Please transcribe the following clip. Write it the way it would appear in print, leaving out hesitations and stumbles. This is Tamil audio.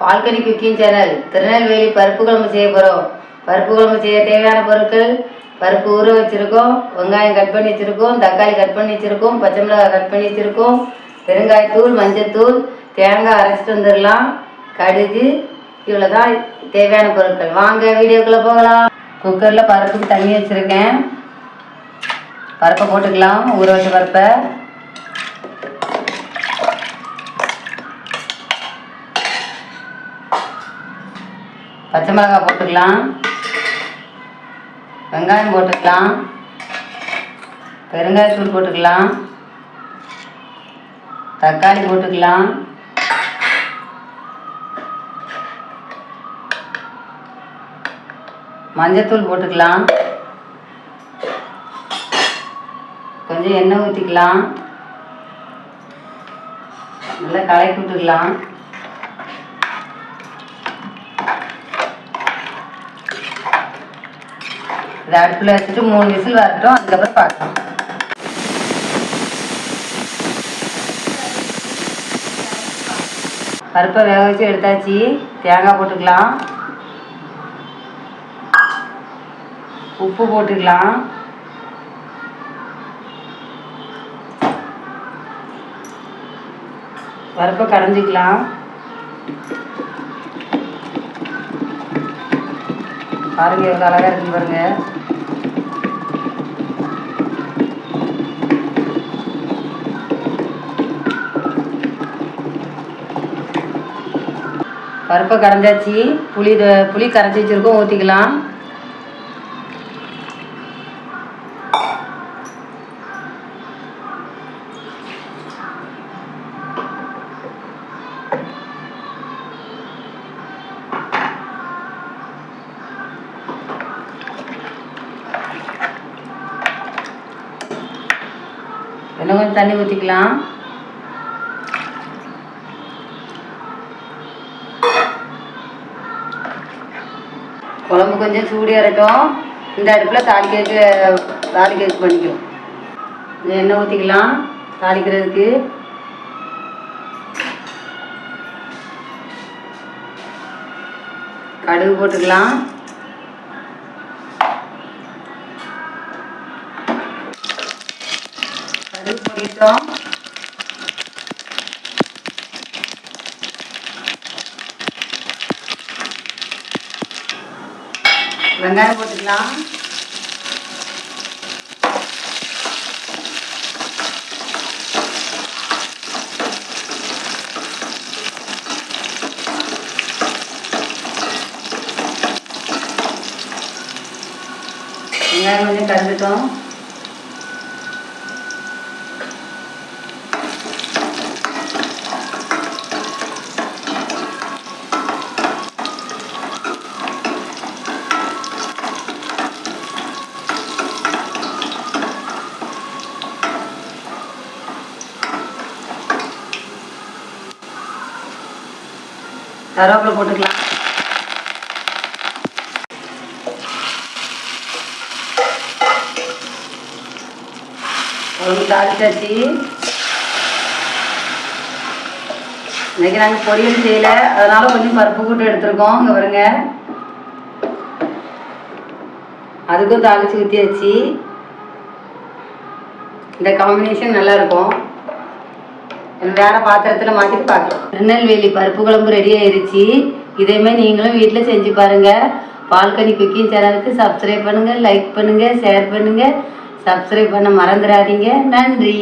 Balcony cooking channel. திருநெல்வேலி பருப்பு குழம்பு செய்ய போகிறோம். பருப்பு குழம்பு செய்ய தேவையான பொருட்கள்: பருப்பு ஊற வச்சுருக்கோம், வெங்காயம் கட் பண்ணி வச்சுருக்கோம், தக்காளி கட் பண்ணி வச்சுருக்கோம், பச்சை மிளகாய் கட் பண்ணி வச்சுருக்கோம், பெருங்காயத்தூள், மஞ்சத்தூள், தேங்காய் அரைச்சிட்டு வந்துடலாம், கடுகு. இவ்வளோ தான் தேவையான பொருட்கள். வாங்க வீடியோக்குள்ளே போகலாம். குக்கரில் பருப்புக்கு தண்ணி வச்சுருக்கேன். பருப்பை போட்டுக்கலாம். ஊற வச்ச பருப்பை பச்சை மிளகாய் போட்டுக்கலாம், வெங்காயம் போட்டுக்கலாம், பெருங்காயத்தூள் போட்டுக்கலாம், தக்காளி போட்டுக்கலாம், மஞ்சத்தூள் போட்டுக்கலாம், கொஞ்சம் எண்ணெய் ஊற்றிக்கலாம், நல்லா கலக்கி விட்டுக்கலாம். இதை அடுப்பில் வச்சுட்டு 3 விசில் வரட்டும், அதுக்கப்புறம் பார்க்கலாம். பருப்பை வேக வச்சு எடுத்தாச்சு. தேங்காய் போட்டுக்கலாம், உப்பு போட்டுக்கலாம், பருப்பை கடைஞ்சிக்கலாம். பாருங்க எவ்வளோ அழகாக இருக்குன்னு பாருங்க. பருப்பை கரைஞ்சாச்சு. புளி கரைச்சி வச்சுருக்கோம், ஊற்றிக்கலாம். இன்னும் கொஞ்சம் தண்ணி ஊற்றிக்கலாம். குழம்பு கொஞ்சம் சூடு இறட்டும். இந்த அடுப்பில் தாளிக்க பண்ணிக்கும். எண்ணெய் ஊற்றிக்கலாம் தாளிக்கிறதுக்கு. கடுகு போட்டுக்கலாம், கடுகு போட்டோம். வெங்காயம் போட்டுக்கலாம், வெங்காயம் கொஞ்சம் கரைஞ்சிட்டோம். கருவேப்பிலை போட்டுக்கலாம். குழம்பு தாளிச்சாச்சு. இன்னைக்கு நாங்கள் பொரியல் செய்யலை, அதனால கொஞ்சம் பருப்பு கூட்டு எடுத்துருக்கோம். இங்கே பாருங்க, அதுக்கும் தாளிச்சு ஊற்றியாச்சு. இந்த காம்பினேஷன் நல்லா இருக்கும். வேற பாத்திரத்தில் மாற்றிட்டு பார்க்கலாம். திருநெல்வேலி பருப்பு குழம்பு ரெடி ஆயிடுச்சு. இதேமாதிரி நீங்களும் வீட்டில் செஞ்சு பாருங்கள். பால்கனி குக்கிங் சேனலுக்கு சப்ஸ்கிரைப் பண்ணுங்கள், லைக் பண்ணுங்கள், ஷேர் பண்ணுங்கள். சப்ஸ்கிரைப் பண்ண மறந்துடாதீங்க. நன்றி.